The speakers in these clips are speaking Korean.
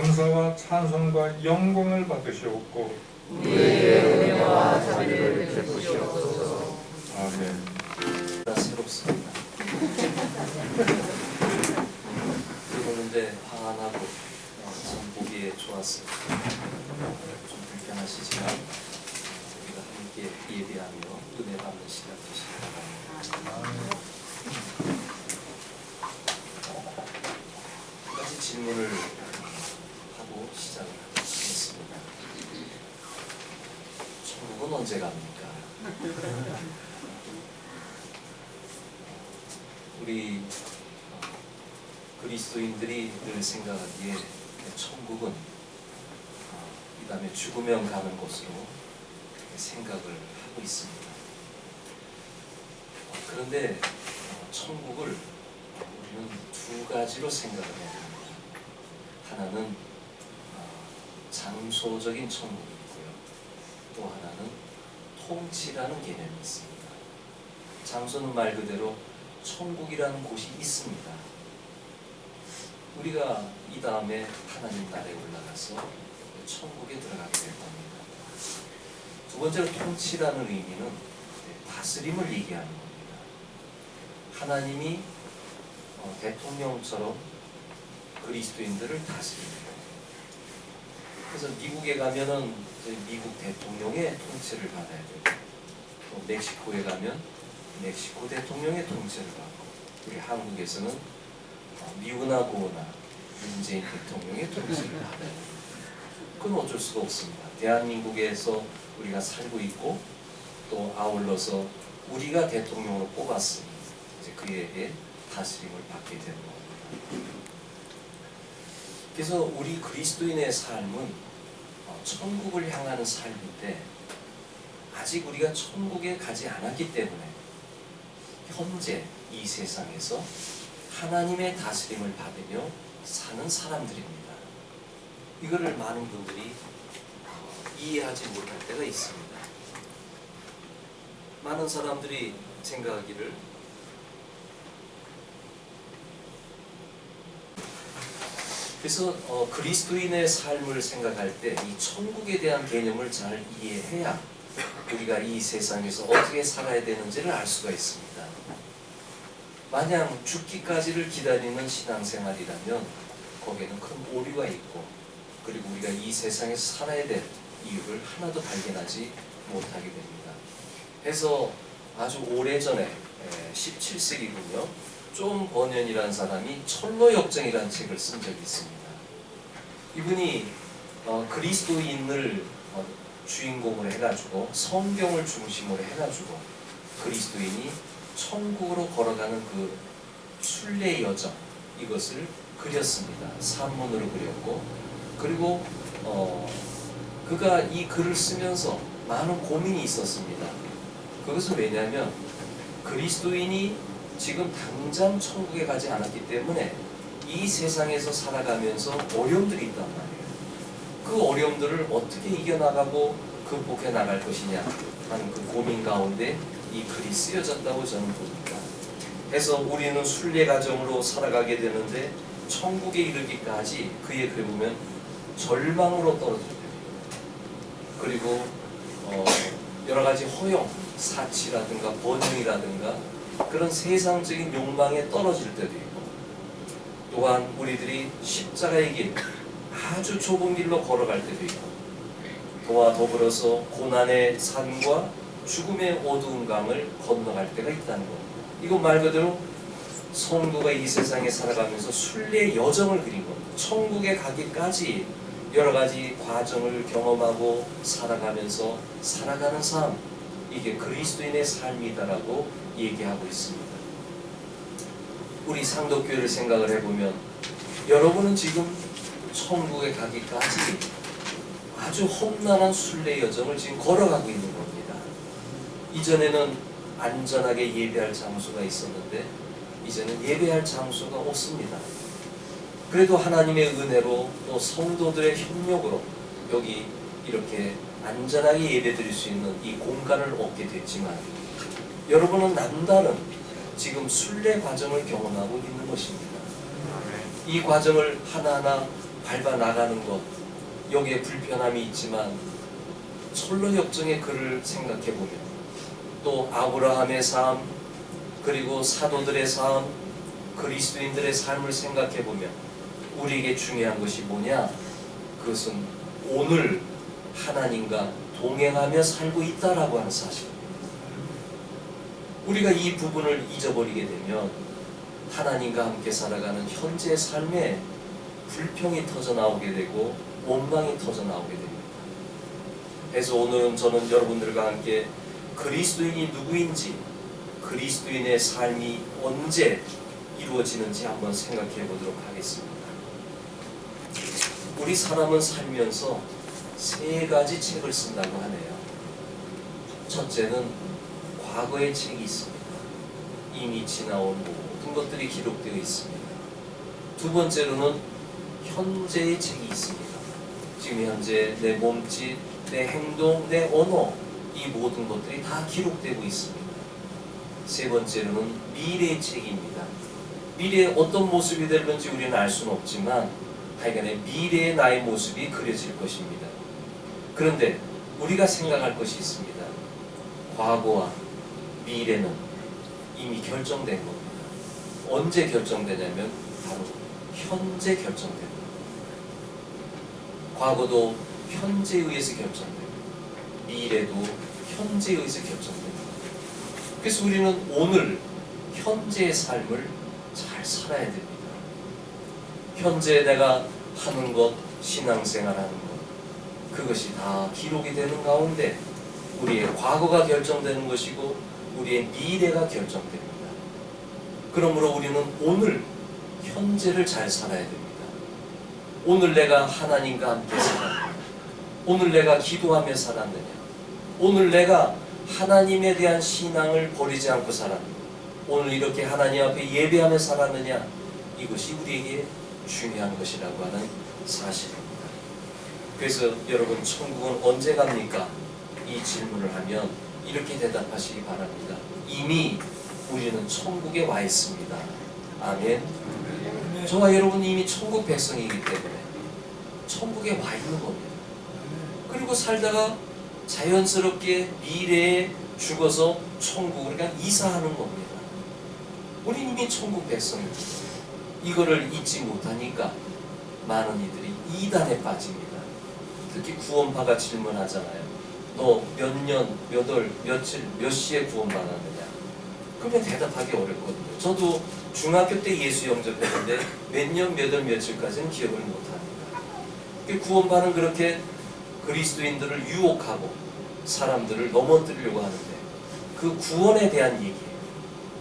감사와 찬송과 영광을 받으시옵고 우리의 은혜와 자비를 베푸시옵소서. 아멘. 새롭습니다. 그러는데 환하고 참 보기에 좋았습니다. 좀 불편하시지만 우리가 함께 예배하며 은혜 받는 시간 되시기 바랍니다. 한 가지 질문을 하고 시작을 하겠습니다. 천국은 언제 갑니까? 우리 그리스도인들이 늘 생각하기에 천국은 이 다음에 죽으면 가는 곳으로 생각을 하고 있습니다. 그런데 천국을 우리는 두 가지로 생각을 해야 됩니다. 하나는 장소적인 천국이고요. 또 하나는 통치라는 개념이 있습니다. 장소는 말 그대로 천국이라는 곳이 있습니다. 우리가 이 다음에 하나님 나라에 올라가서 천국에 들어가게 될 겁니다. 두 번째로 통치라는 의미는 다스림을 얘기하는 겁니다. 하나님이 대통령처럼 그리스도인들을 다스립니다. 그래서 미국에 가면은 미국 대통령의 통치를 받아야 되고, 또 멕시코에 가면 멕시코 대통령의 통치를 받고, 우리 한국에서는 미우나 고우나 문재인 대통령의 통치를 받아야 됩니다. 그건 어쩔 수가 없습니다. 대한민국에서 우리가 살고 있고 또 아울러서 우리가 대통령으로 뽑았으니 이제 그에게 다스림을 받게 되는 겁니다. 그래서 우리 그리스도인의 삶은 천국을 향하는 삶인데 아직 우리가 천국에 가지 않았기 때문에 현재 이 세상에서 하나님의 다스림을 받으며 사는 사람들입니다. 이거를 많은 분들이 이해하지 못할 때가 있습니다. 많은 사람들이 생각하기를 그래서 그리스도인의 삶을 생각할 때 이 천국에 대한 개념을 잘 이해해야 우리가 이 세상에서 어떻게 살아야 되는지를 알 수가 있습니다. 마냥 죽기까지를 기다리는 신앙생활이라면 거기에는 큰 오류가 있고, 그리고 우리가 이 세상에서 살아야 될 이유를 하나도 발견하지 못하게 됩니다. 그래서 아주 오래전에 17세기군요. 존 버년이라는 사람이 철로역정이라는 책을 쓴 적이 있습니다. 이분이 그리스도인을 주인공으로 해가지고 성경을 중심으로 해가지고 그리스도인이 천국으로 걸어가는 그 순례 여정, 이것을 그렸습니다. 산문으로 그렸고, 그리고 그가 이 글을 쓰면서 많은 고민이 있었습니다. 그것은 왜냐하면 그리스도인이 지금 당장 천국에 가지 않았기 때문에 이 세상에서 살아가면서 어려움들이 있단 말이에요. 그 어려움들을 어떻게 이겨나가고 극복해 나갈 것이냐 하는 그 고민 가운데 이 글이 쓰여졌다고 저는 봅니다. 그래서 우리는 순례 과정으로 살아가게 되는데 천국에 이르기까지 그의 글을 보면 절망으로 떨어질 때도 있고, 그리고 여러 가지 허영, 사치라든가 번영이라든가 그런 세상적인 욕망에 떨어질 때도 있고, 또한 우리들이 십자가의 길, 아주 좁은 길로 걸어갈 때도 있고, 또와 더불어서 고난의 산과 죽음의 어두운 강을 건너갈 때가 있다는 겁니다. 이거 말 그대로 성도가 이 세상에 살아가면서 순례 여정을 그린 겁니다. 천국에 가기까지 여러 가지 과정을 경험하고 살아가면서 살아가는 삶, 이게 그리스도인의 삶이다라고 얘기하고 있습니다. 우리 상도교회를 생각을 해보면 여러분은 지금 천국에 가기까지 아주 험난한 순례 여정을 지금 걸어가고 있는 겁니다. 이전에는 안전하게 예배할 장소가 있었는데 이제는 예배할 장소가 없습니다. 그래도 하나님의 은혜로 또 성도들의 협력으로 여기 이렇게 안전하게 예배드릴 수 있는 이 공간을 얻게 됐지만 여러분은 남다른 지금 순례 과정을 경험하고 있는 것입니다. 이 과정을 하나하나 밟아 나가는 것, 여기에 불편함이 있지만 철로 역정의 글을 생각해 보면, 또 아브라함의 삶, 그리고 사도들의 삶, 그리스도인들의 삶을 생각해 보면 우리에게 중요한 것이 뭐냐? 그것은 오늘 하나님과 동행하며 살고 있다라고 하는 사실입니다. 우리가 이 부분을 잊어버리게 되면 하나님과 함께 살아가는 현재 삶에 불평이 터져 나오게 되고 원망이 터져 나오게 됩니다. 그래서 오늘은 저는 여러분들과 함께 그리스도인이 누구인지, 그리스도인의 삶이 언제 이루어지는지 한번 생각해 보도록 하겠습니다. 우리 사람은 살면서 세 가지 책을 쓴다고 하네요. 첫째는 과거의 책이 있습니다. 이미 지나온 모든 것들이 기록되어 있습니다. 두 번째로는 현재의 책이 있습니다. 지금 현재 내 몸짓, 내 행동, 내 언어, 이 모든 것들이 다 기록되고 있습니다. 세 번째로는 미래의 책입니다. 미래에 어떤 모습이 될는지 우리는 알 수는 없지만 하여간에 미래의 나의 모습이 그려질 것입니다. 그런데 우리가 생각할 것이 있습니다. 과거와 미래는 이미 결정된 겁니다. 언제 결정되냐면 바로 현재 결정됩니다. 과거도 현재에 의해서 결정됩니다. 미래도 현재에 의해서 결정됩니다. 그래서 우리는 오늘 현재의 삶을 잘 살아야 됩니다. 현재 내가 하는 것, 신앙생활하는 것, 그것이 다 기록이 되는 가운데 우리의 과거가 결정되는 것이고 우리의 미래가 결정됩니다. 그러므로 우리는 오늘 현재를 잘 살아야 됩니다. 오늘 내가 하나님과 함께 살았느냐, 오늘 내가 기도하며 살았느냐, 오늘 내가 하나님에 대한 신앙을 버리지 않고 살았느냐, 오늘 이렇게 하나님 앞에 예배하며 살았느냐, 이것이 우리에게 중요한 것이라고 하는 사실입니다. 그래서 여러분, 천국은 언제 갑니까? 이 질문을 하면 이렇게 대답하시기 바랍니다. 이미 우리는 천국에 와 있습니다. 아멘. 저와 여러분 이미 천국 백성이기 때문에 천국에 와 있는 겁니다. 그리고 살다가 자연스럽게 미래에 죽어서 천국을 그냥 이사하는 겁니다. 우리 이미 천국 백성입니다. 이거를 잊지 못하니까 많은 이들이 이단에 빠집니다. 특히 구원파가 질문하잖아요. 너 몇 년, 몇 월, 며칠, 몇 시에 구원받았느냐? 그러면 대답하기 어렵거든요. 저도 중학교 때 예수 영접했는데 몇 년, 몇 월, 며칠까지는 기억을 못합니다. 구원파는 그렇게 그리스도인들을 유혹하고 사람들을 넘어뜨리려고 하는데 그 구원에 대한 얘기예요.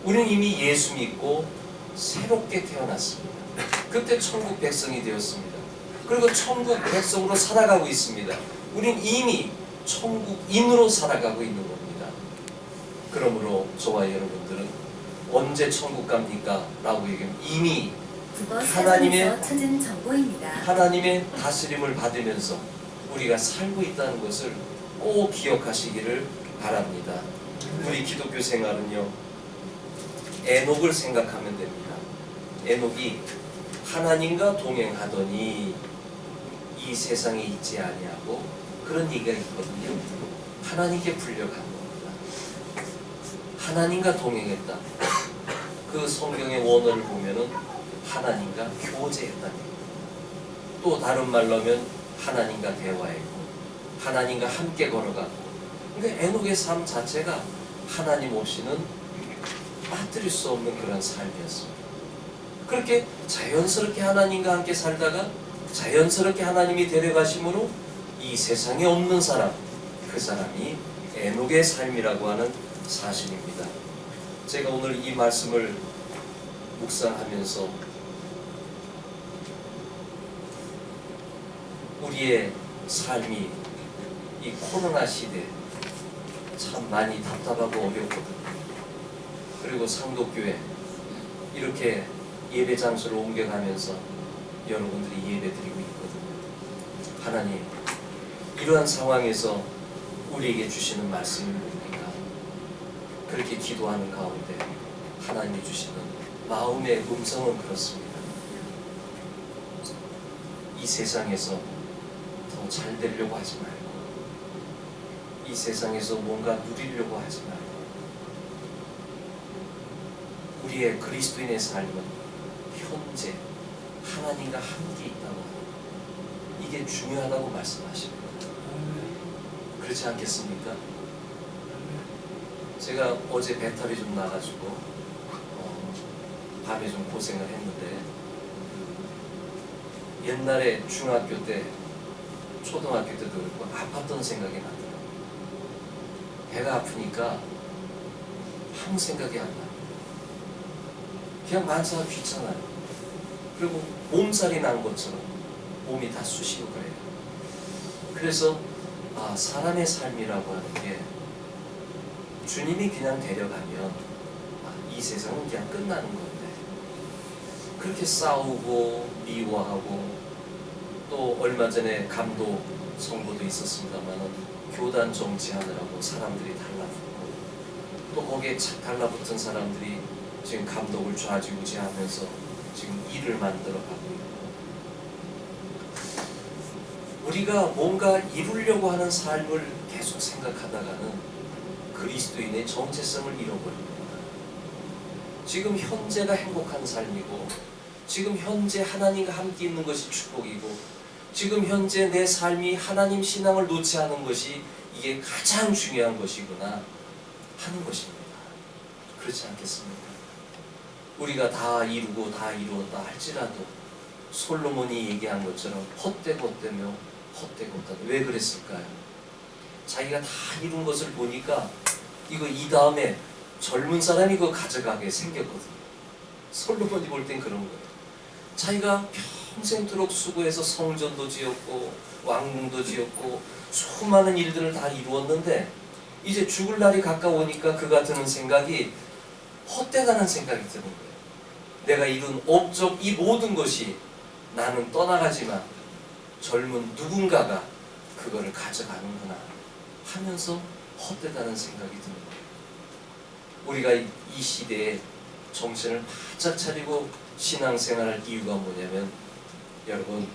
우리는 이미 예수 믿고 새롭게 태어났습니다. 그때 천국 백성이 되었습니다. 그리고 천국 백성으로 살아가고 있습니다. 우리는 이미 천국인으로 살아가고 있는 겁니다. 그러므로 저와 여러분들은 언제 천국 갑니까? 라고 얘기하면 이미 하나님의 다스림을 받으면서 우리가 살고 있다는 것을 꼭 기억하시기를 바랍니다. 우리 기독교 생활은요, 에녹을 생각하면 됩니다. 에녹이 하나님과 동행하더니 이 세상에 있지 아니하고 그런 얘기가 있거든요. 하나님께 불려간 겁니다. 하나님과 동행했다. 그 성경의 원어를 보면은 하나님과 교제했다는 얘기입니다. 또 다른 말로 하면 하나님과 대화했고 하나님과 함께 걸어가고, 그러니까 에녹의 삶 자체가 하나님 없이는 빠뜨릴 수 없는 그런 삶이었습니다. 그렇게 자연스럽게 하나님과 함께 살다가 자연스럽게 하나님이 데려가심으로 이 세상에 없는 사람, 그 사람이 에녹의 삶이라고 하는 사실입니다. 제가 오늘 이 말씀을 묵상하면서 우리의 삶이 이 코로나 시대에 참 많이 답답하고 어렵거든요. 그리고 상도교회 이렇게 예배 장소를 옮겨가면서 여러분들이 예배드리고 있거든요. 하나님, 이러한 상황에서 우리에게 주시는 말씀이 뭡니까? 그렇게 기도하는 가운데 하나님이 주시는 마음의 음성은 그렇습니다. 이 세상에서 더 잘 되려고 하지 말고, 이 세상에서 뭔가 누리려고 하지 말고, 우리의 그리스도인의 삶은 현재 하나님과 함께 있다고 하는, 이게 중요하다고 말씀하십니다. 그렇지 않겠습니까? 제가 어제 배탈이 좀 나가지고 밤에 좀 고생을 했는데, 옛날에 중학교 때, 초등학교 때도 그렇고 아팠던 생각이 나더라고요. 배가 아프니까 아무 생각이 안 나요. 그냥 만사가 귀찮아요. 그리고 몸살이 난 것처럼 몸이 다 쑤시고 그래요. 그래서 사람의 삶이라고 하는 게 주님이 그냥 데려가면 이 세상은 그냥 끝나는 건데, 그렇게 싸우고 미워하고, 또 얼마 전에 감독 선고도 있었습니다만 교단 정치하느라고 사람들이 달라붙고, 또 거기에 착 달라붙은 사람들이 지금 감독을 좌지우지하면서 지금 일을 만들어가고 있고, 우리가 뭔가 이루려고 하는 삶을 계속 생각하다가는 그리스도인의 정체성을 잃어버립니다. 지금 현재가 행복한 삶이고, 지금 현재 하나님과 함께 있는 것이 축복이고, 지금 현재 내 삶이 하나님 신앙을 놓지 않은 것이 이게 가장 중요한 것이구나 하는 것입니다. 그렇지 않겠습니까? 우리가 다 이루고 다 이루었다 할지라도 솔로몬이 얘기한 것처럼 헛되고 헛되며 헛되고 헛되며, 왜 그랬을까요? 자기가 다 이룬 것을 보니까 이거 이 다음에 젊은 사람이 그거 가져가게 생겼거든요. 솔로몬이 볼 땐 그런 거예요. 자기가 평생토록 수고해서 성전도 지었고 왕궁도 지었고 수많은 일들을 다 이루었는데, 이제 죽을 날이 가까우니까 그가 드는 생각이 헛되다는 생각이 드는 거예요. 내가 이룬 업적 이 모든 것이 나는 떠나가지만 젊은 누군가가 그거를 가져가는구나 하면서 헛되다는 생각이 드는 거예요. 우리가 이 시대에 정신을 바짝 차리고 신앙생활할 이유가 뭐냐면, 여러분,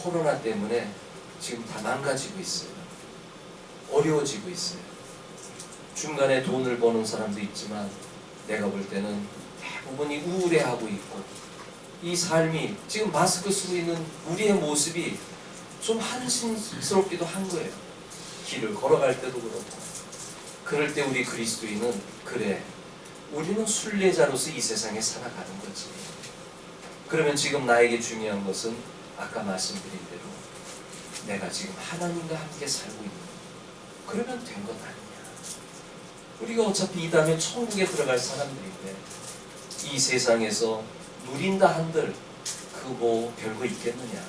코로나 때문에 지금 다 망가지고 있어요. 어려워지고 있어요. 중간에 돈을 버는 사람도 있지만 내가 볼 때는 대부분이 우울해하고 있고, 이 삶이 지금 마스크 쓰고 있는 우리의 모습이 좀 한심스럽기도 한 거예요. 길을 걸어갈 때도 그렇고. 그럴 때 우리 그리스도인은, 그래, 우리는 순례자로서 이 세상에 살아가는 거지. 그러면 지금 나에게 중요한 것은 아까 말씀드린 대로 내가 지금 하나님과 함께 살고 있는, 그러면 된 것 아니냐. 우리가 어차피 이 다음에 천국에 들어갈 사람들인데, 이 세상에서 누린다 한들 그 뭐 별거 있겠느냐.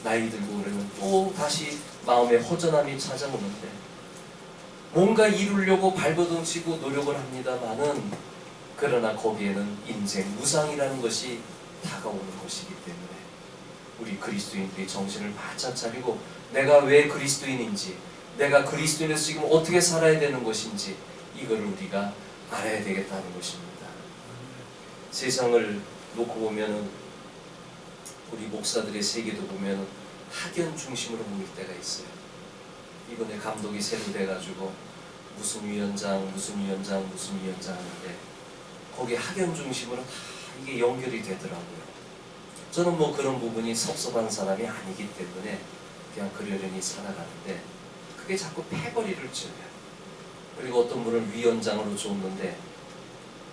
나이 들고 그러면 또 다시 마음의 허전함이 찾아오는데, 뭔가 이루려고 발버둥치고 노력을 합니다마는, 그러나 거기에는 인생 무상이라는 것이 다가오는 것이기 때문에 우리 그리스도인들이 정신을 바짝 차리고, 내가 왜 그리스도인인지, 내가 그리스도인에서 지금 어떻게 살아야 되는 것인지, 이걸 우리가 알아야 되겠다는 것입니다. 세상을 놓고 보면은, 우리 목사들의 세계도 보면은 학연 중심으로 모일 때가 있어요. 이번에 감독이 새로 돼가지고 무슨 위원장 하는데, 거기에 학연 중심으로 다 이게 연결이 되더라고요. 저는 뭐 그런 부분이 섭섭한 사람이 아니기 때문에 그냥 그러려니 살아가는데, 그게 자꾸 패거리를 쳐요. 그리고 어떤 분을 위원장으로 줬는데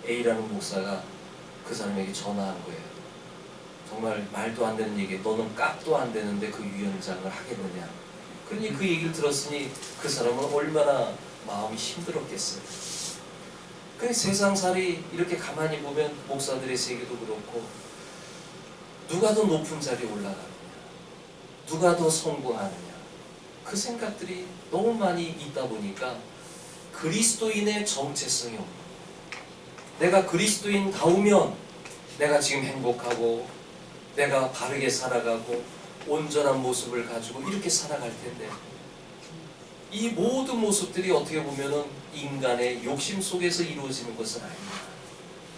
A라는 목사가 그 사람에게 전화한 거예요. 정말 말도 안 되는 얘기, 너는 깍도 안 되는데 그 위원장을 하겠느냐. 그러니 그 얘기를 들었으니 그 사람은 얼마나 마음이 힘들었겠어요. 그 세상살이 이렇게 가만히 보면 목사들의 세계도 그렇고, 누가 더 높은 자리에 올라가느냐, 누가 더 성공하느냐, 그 생각들이 너무 많이 있다 보니까 그리스도인의 정체성이 없는 거예요. 내가 그리스도인다우면 내가 지금 행복하고 내가 바르게 살아가고 온전한 모습을 가지고 이렇게 살아갈 텐데, 이 모든 모습들이 어떻게 보면은 인간의 욕심 속에서 이루어지는 것은 아니다,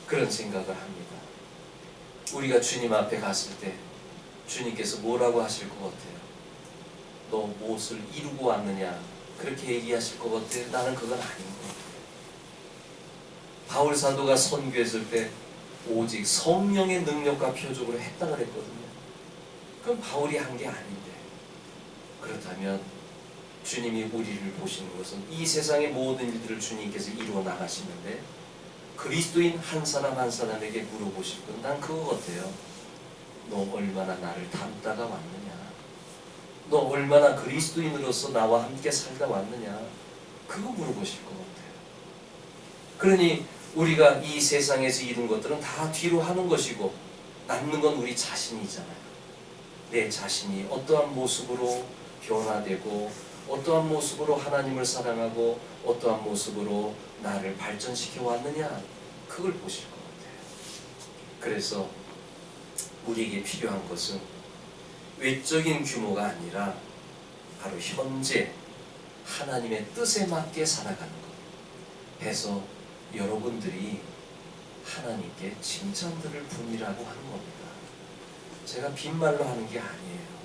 그런 생각을 합니다. 우리가 주님 앞에 갔을 때 주님께서 뭐라고 하실 것 같아요? 너 무엇을 이루고 왔느냐? 그렇게 얘기하실 것 같아요? 나는 그건 아닌 것 같아요. 바울 사도가 선교했을 때 오직 성령의 능력과 표적으로 했다 그랬거든요. 그럼 바울이 한 게 아닌데, 그렇다면 주님이 우리를 보시는 것은 이 세상의 모든 일들을 주님께서 이루어 나가시는데 그리스도인 한 사람 한 사람에게 물어보실 건 난 그거 같아요. 너 얼마나 나를 닮다가 왔느냐? 너 얼마나 그리스도인으로서 나와 함께 살다 왔느냐? 그거 물어보실 것 같아요. 그러니 우리가 이 세상에서 이룬 것들은 다 뒤로 하는 것이고 남는 건 우리 자신이잖아요. 내 자신이 어떠한 모습으로 변화되고 어떠한 모습으로 하나님을 사랑하고 어떠한 모습으로 나를 발전시켜 왔느냐, 그걸 보실 것 같아요. 그래서 우리에게 필요한 것은 외적인 규모가 아니라 바로 현재 하나님의 뜻에 맞게 살아가는 것 해서 여러분들이 하나님께 칭찬들을 분이라고 하는 겁니다. 제가 빈말로 하는 게 아니에요.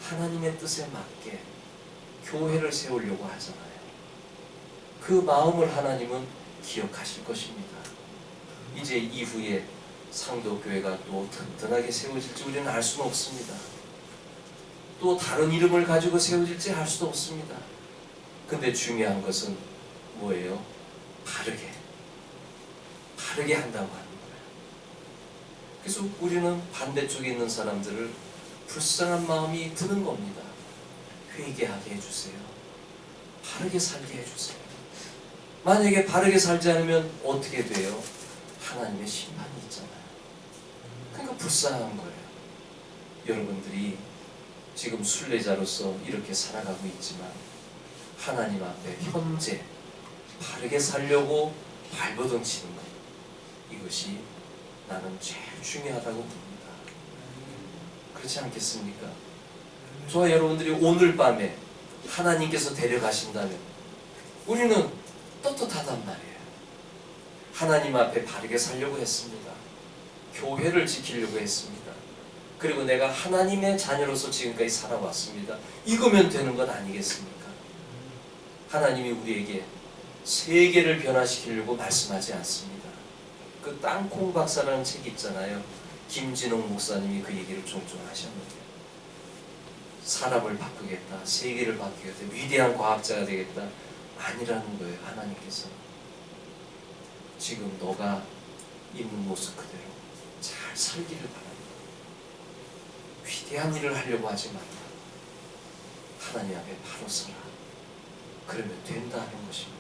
하나님의 뜻에 맞게 교회를 세우려고 하잖아요. 그 마음을 하나님은 기억하실 것입니다. 이제 이후에 상도교회가 또 튼튼하게 세워질지 우리는 알 수는 없습니다. 또 다른 이름을 가지고 세워질지 알 수도 없습니다. 근데 중요한 것은 뭐예요? 바르게 한다고 하는 거예요. 그래서 우리는 반대쪽에 있는 사람들을 불쌍한 마음이 드는 겁니다. 회개하게 해주세요. 바르게 살게 해주세요. 만약에 바르게 살지 않으면 어떻게 돼요? 하나님의 심판이 있잖아요. 그러니까 불쌍한 거예요. 여러분들이 지금 순례자로서 이렇게 살아가고 있지만 하나님 앞에 현재 바르게 살려고 발버둥 치는 것, 이것이 나는 제일 중요하다고 봅니다. 그렇지 않겠습니까? 저와 여러분들이 오늘 밤에 하나님께서 데려가신다면 우리는 떳떳하단 말이에요. 하나님 앞에 바르게 살려고 했습니다. 교회를 지키려고 했습니다. 그리고 내가 하나님의 자녀로서 지금까지 살아왔습니다. 이거면 되는 것 아니겠습니까? 하나님이 우리에게 세계를 변화시키려고 말씀하지 않습니다. 그 땅콩 박사라는 책 있잖아요. 김진홍 목사님이 그 얘기를 종종 하셨는데, 사람을 바꾸겠다, 세계를 바꾸겠다, 위대한 과학자가 되겠다, 아니라는 거예요. 하나님께서 지금 너가 있는 모습 그대로 잘 살기를 바랍니다. 위대한 일을 하려고 하지 말라. 하나님 앞에 바로 서라. 그러면 된다 하는 것입니다.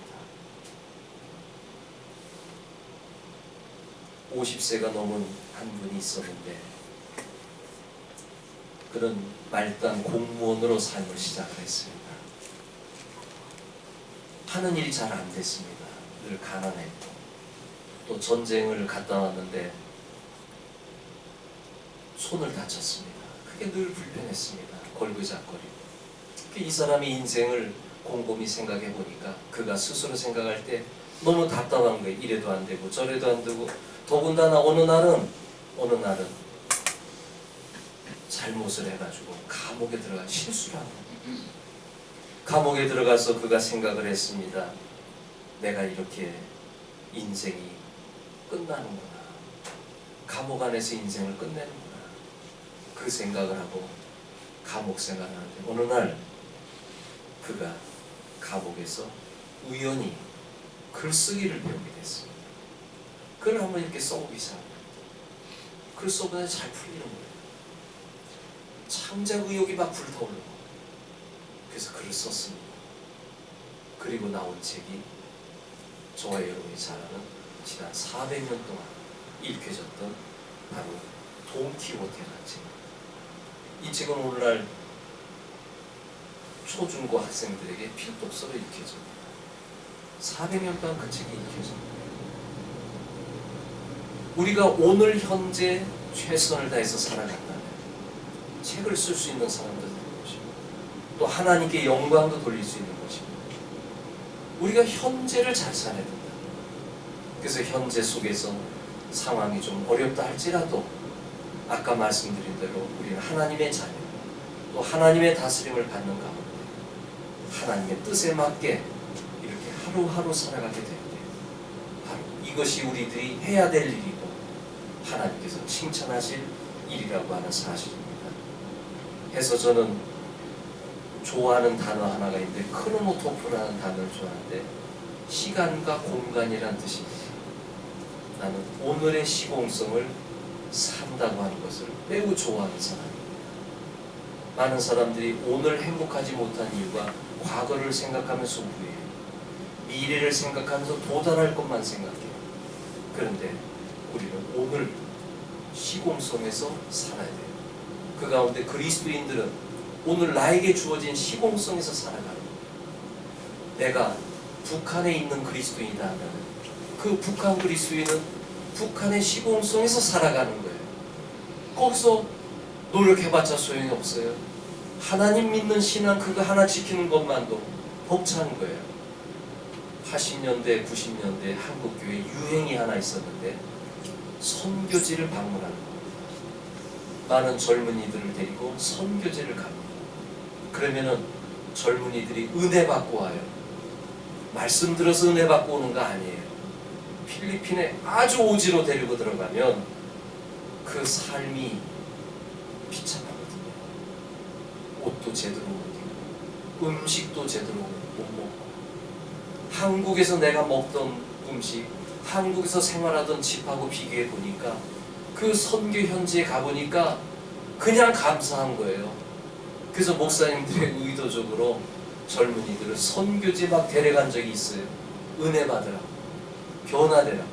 50세가 넘은 한 분이 있었는데 그는 말단 공무원으로 삶을 시작을 했습니다. 하는 일이 잘 안 됐습니다. 늘 가난했고 또 전쟁을 갔다 왔는데 손을 다쳤습니다. 그게 늘 불편했습니다. 걸그작거리고. 이 사람이 인생을 곰곰이 생각해 보니까 그가 스스로 생각할 때 너무 답답한 거예요. 이래도 안 되고 저래도 안 되고, 더군다나 어느 날은 잘못을 해가지고 감옥에 들어가 실수를 한 거예요. 감옥에 들어가서 그가 생각을 했습니다. 내가 이렇게 인생이 끝나는구나. 감옥 안에서 인생을 끝내는구나. 그 생각을 하고 감옥 생활을 하는데 어느 날 그가 감옥에서 우연히 글쓰기를 배우게 됐습니다. 글을 한번 이렇게 써보기 시작합니다. 글 써보니 잘 풀리는 거예요. 창작 의욕이 막 불타오르고, 그래서 글을 썼습니다. 그리고 나온 책이 저와 여러분이 잘 아는 지난 400년 동안 읽혀졌던 바로 돈키호테라는 책입니다. 이 책은 오늘날 초중고 학생들에게 필독서로 읽혀집니다. 400년 동안 그 책이 읽혀집니다. 우리가 오늘 현재 최선을 다해서 살아간다면 책을 쓸 수 있는 사람도 되는 것입니다. 또 하나님께 영광도 돌릴 수 있는 것입니다. 우리가 현재를 잘 살아야 된다. 그래서 현재 속에서 상황이 좀 어렵다 할지라도 아까 말씀드린 대로 우리는 하나님의 자녀, 또 하나님의 다스림을 받는 가운데 하나님의 뜻에 맞게 이렇게 하루하루 살아가게 될 때 바로 이것이 우리들이 해야 될 일이고 하나님께서 칭찬하실 일이라고 하는 사실입니다. 해서 저는 좋아하는 단어 하나가 있는데 크로노토프라는 단어를 좋아하는데 시간과 공간이란 뜻입니다. 나는 오늘의 시공성을 산다고 하는 것을 매우 좋아하는 사람입니다. 많은 사람들이 오늘 행복하지 못한 이유가 과거를 생각하면서 후회해요. 미래를 생각하면서 도달할 것만 생각해요. 그런데 우리는 오늘 시공성에서 살아야 돼요. 그 가운데 그리스도인들은 오늘 나에게 주어진 시공성에서 살아가는 거예요. 내가 북한에 있는 그리스도인이다 하면 그 북한 그리스도인은 북한의 시공성에서 살아가는 거예요. 거기서 노력해봤자 소용이 없어요. 하나님 믿는 신앙 그거 하나 지키는 것만도 벅찬 거예요. 80년대, 90년대 한국교회 유행이 하나 있었는데 선교지를 방문하는 거예요. 많은 젊은이들을 데리고 선교지를 갑니다. 그러면은 젊은이들이 은혜 받고 와요. 말씀 들어서 은혜 받고 오는 거 아니에요. 필리핀에 아주 오지로 데리고 들어가면 그 삶이 비참하거든요. 옷도 제대로 못 입고 음식도 제대로 못 먹고 한국에서 내가 먹던 음식 한국에서 생활하던 집하고 비교해 보니까 그 선교 현지에 가보니까 그냥 감사한 거예요. 그래서 목사님들이 의도적으로 젊은이들을 선교지 막 데려간 적이 있어요. 은혜 받으라고, 변화되라고.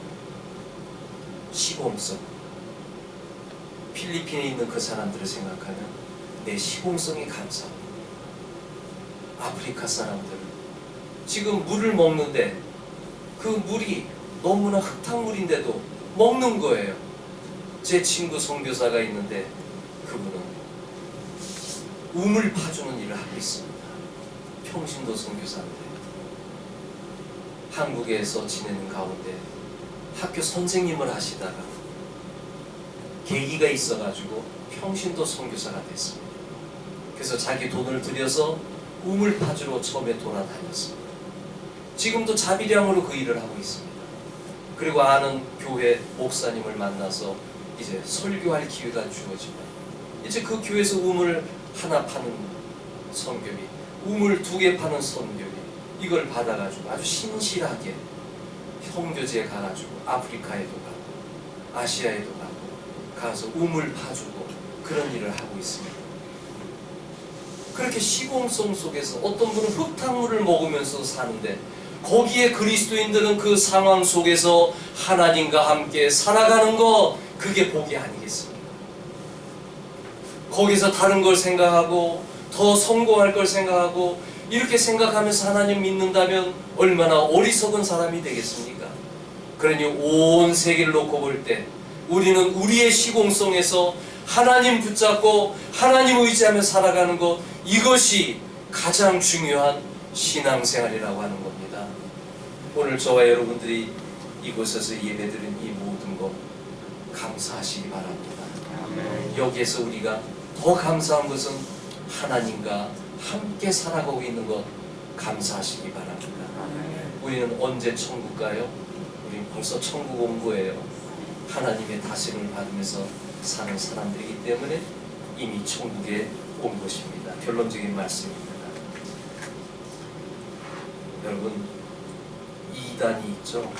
시공성. 필리핀에 있는 그 사람들을 생각하면 내 시공성이 감사합니다. 아프리카 사람들은 지금 물을 먹는데 그 물이 너무나 흙탕물인데도 먹는 거예요. 제 친구 선교사가 있는데 그분은 우물 파주는 일을 하고 있습니다. 평신도 선교사인데 한국에서 지내는 가운데 학교 선생님을 하시다가 계기가 있어가지고 평신도 선교사가 됐습니다. 그래서 자기 돈을 들여서 우물 파주로 처음에 돌아다녔습니다. 지금도 자비량으로 그 일을 하고 있습니다. 그리고 아는 교회 목사님을 만나서 이제 설교할 기회가 주어지면 이제 그 교회에서 우물 하나 파는 선교비, 우물 2개 파는 선교비 이걸 받아가지고 아주 신실하게 선교지에 가가지고 아프리카에도 가고 아시아에도 가서 우물 파주고 그런 일을 하고 있습니다. 그렇게 시공성 속에서 어떤 분은 흙탕물을 먹으면서 사는데 거기에 그리스도인들은 그 상황 속에서 하나님과 함께 살아가는 거 그게 복이 아니겠습니까? 거기서 다른 걸 생각하고 더 성공할 걸 생각하고 이렇게 생각하면서 하나님 믿는다면 얼마나 어리석은 사람이 되겠습니까? 그러니 온 세계를 놓고 볼 때 우리는 우리의 시공성에서 하나님 붙잡고 하나님 의지하며 살아가는 것 이것이 가장 중요한 신앙생활이라고 하는 겁니다. 오늘 저와 여러분들이 이곳에서 예배드린 이 모든 것 감사하시기 바랍니다. 여기에서 우리가 더 감사한 것은 하나님과 함께 살아가고 있는 것 감사하시기 바랍니다. 우리는 언제 천국 가요? 우리는 벌써 천국 온 거예요. 하나님의 다스림을 받으면서 사는 사람들이기 때문에 이미 천국에 온 것입니다. 결론적인 말씀입니다. 여러분 이단이 있죠.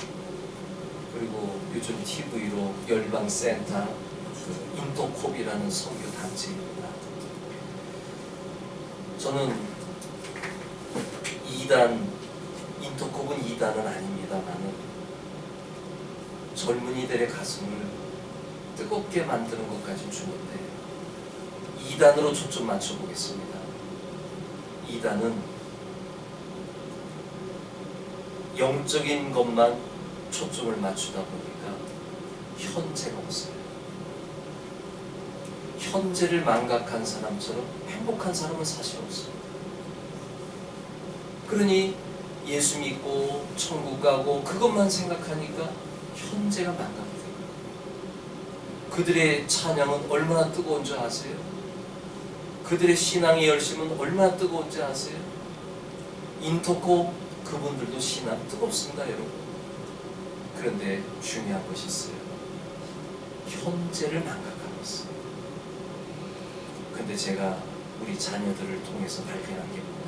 그리고 요즘 TV로 열방센터 인터콥이라는 선교 단체입니다. 저는 인터콥은 이단은 아닙니다만은 젊은이들의 가슴을 뜨겁게 만드는 것까지 주는데 이단으로 초점 맞춰보겠습니다. 이단은 영적인 것만 초점을 맞추다 보니까 현재가 없어요. 현재를 망각한 사람처럼 행복한 사람은 사실 없어요. 그러니 예수 믿고 천국 가고 그것만 생각하니까 현재가 망각이 돼요. 그들의 찬양은 얼마나 뜨거운 줄 아세요? 그들의 신앙의 열심은 얼마나 뜨거운 줄 아세요? 인터코 그분들도 신앙 뜨겁습니다, 여러분. 그런데 중요한 것이 있어요. 현재를 망각하고 있어요. 근데 제가 우리 자녀들을 통해서 발견한 게 뭐예요?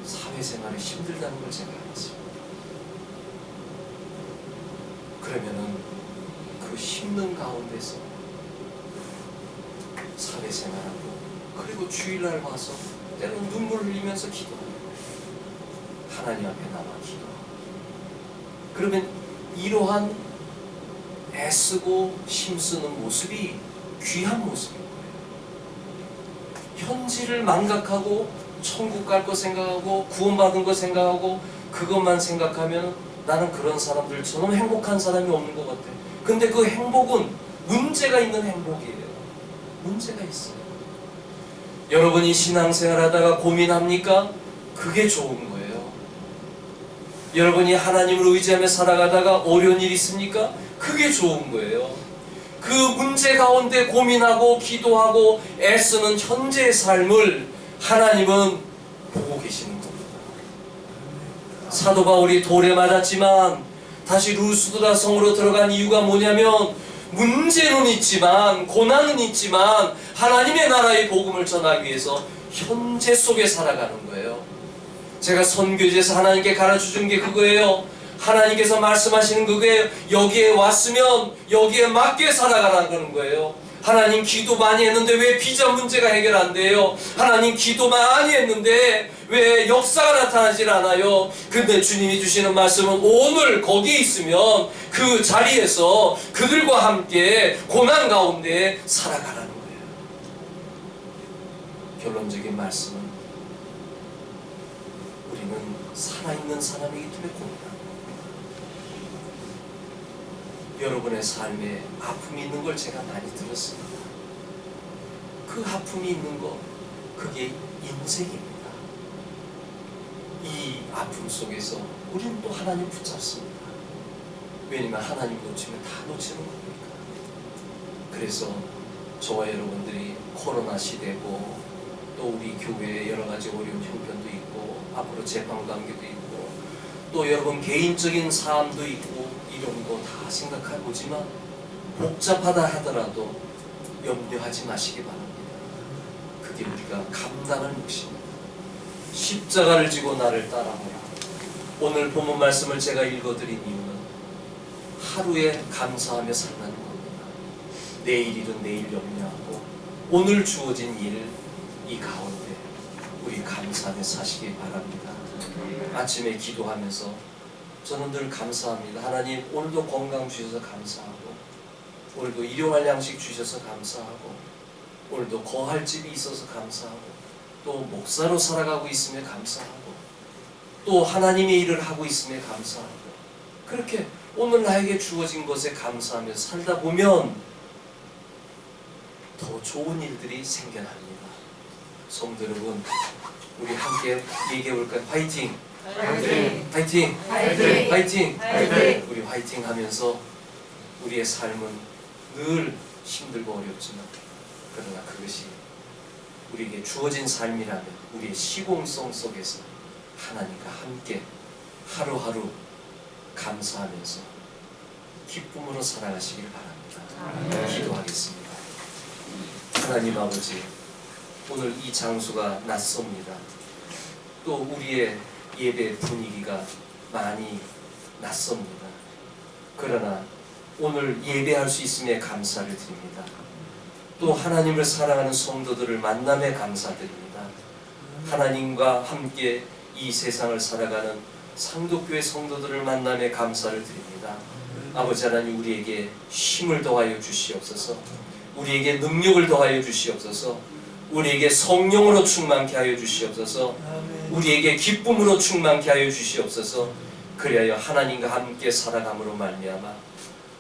사회생활이 힘들다는 걸 제가 알았습니다. 그러면은 그 힘든 가운데서 사회생활하고 그리고 주일날 와서 때로는 눈물 흘리면서 기도하고 하나님 앞에 나와 기도하고 그러면 이러한 애쓰고 힘쓰는 모습이 귀한 모습인 거예요. 현지를 망각하고 천국 갈 거 생각하고 구원받은 거 생각하고 그것만 생각하면 나는 그런 사람들처럼 행복한 사람이 없는 것 같아. 근데 그 행복은 문제가 있는 행복이에요. 문제가 있어요. 여러분이 신앙생활 하다가 고민합니까? 그게 좋은 거예요. 여러분이 하나님을 의지하며 살아가다가 어려운 일 있습니까? 그게 좋은 거예요. 그 문제 가운데 고민하고 기도하고 애쓰는 현재의 삶을 하나님은 보고 계시는 겁니다. 사도 바울이 돌에 맞았지만 다시 루스드라 성으로 들어간 이유가 뭐냐면 문제는 있지만 고난은 있지만 하나님의 나라의 복음을 전하기 위해서 현재 속에 살아가는 거예요. 제가 선교지에서 하나님께 가르쳐준 게 그거예요. 하나님께서 말씀하시는 그거예요. 여기에 왔으면 여기에 맞게 살아가라는 거예요. 하나님 기도 많이 했는데 왜 비자 문제가 해결 안 돼요? 하나님 기도 많이 했는데 왜 역사가 나타나질 않아요? 근데 주님이 주시는 말씀은 오늘 거기 있으면 그 자리에서 그들과 함께 고난 가운데 살아가라는 거예요. 결론적인 말씀은 우리는 살아있는 사람이기 때문에 고민합니다. 여러분의 삶에 아픔이 있는 걸 제가 많이 들었습니다. 그 아픔이 있는 거, 그게 인생입니다. 이 아픔 속에서 우리는 또 하나님 붙잡습니다. 왜냐면 하나님 놓치면 다 놓치는 거니까. 그래서 저와 여러분들이 코로나 시대고 또 우리 교회에 여러 가지 어려운 형편도 있고 앞으로 재판관계도 있고 또 여러분 개인적인 삶도 있고 이런 거 다 생각해보지만 복잡하다 하더라도 염려하지 마시기 바랍니다. 그게 우리가 감당할 몫입니다. 십자가를 지고 나를 따라오라. 오늘 본문 말씀을 제가 읽어드린 이유는 하루에 감사하며 살라는 겁니다. 내일 일은 내일 염려하고 오늘 주어진 일 이 가운데 우리 감사하며 사시기 바랍니다. 아침에 기도하면서 저는 늘 감사합니다. 하나님 오늘도 건강 주셔서 감사하고 오늘도 일용할 양식 주셔서 감사하고 오늘도 거할 집이 있어서 감사하고 또 목사로 살아가고 있음에 감사하고 또 하나님의 일을 하고 있음에 감사하고 그렇게 오늘 나에게 주어진 것에 감사하며 살다 보면 더 좋은 일들이 생겨납니다. 성도 여러분, 우리 함께 얘기해 볼까요? 화이팅! 화이팅! 화이팅! 화이팅! 화이팅! 화이팅! 우리 화이팅 하면서 우리의 삶은 늘 힘들고 어렵지만 그러나 그것이 우리에게 주어진 삶이라면 우리의 시공성 속에서 하나님과 함께 하루하루 감사하면서 기쁨으로 살아가시길 바랍니다. 기도하겠습니다. 하나님 아버지, 오늘 이 장소가 낯섭니다. 또 우리의 예배 분위기가 많이 낯섭니다. 그러나 오늘 예배할 수 있음에 감사를 드립니다. 또 하나님을 사랑하는 성도들을 만남에 감사드립니다. 하나님과 함께 이 세상을 살아가는 상도교회 성도들을 만남에 감사를 드립니다. 아버지 하나님, 우리에게 힘을 더하여 주시옵소서. 우리에게 능력을 더하여 주시옵소서. 우리에게 성령으로 충만케 하여 주시옵소서. 우리에게 기쁨으로 충만케 하여 주시옵소서. 그리하여 하나님과 함께 살아감으로 말미암아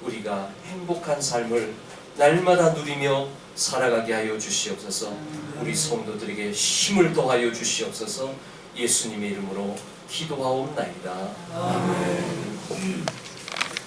우리가 행복한 삶을 날마다 누리며 살아가게 하여 주시옵소서. 우리 성도들에게 힘을 더하여 주시옵소서. 예수님의 이름으로 기도하옵나이다. 아멘.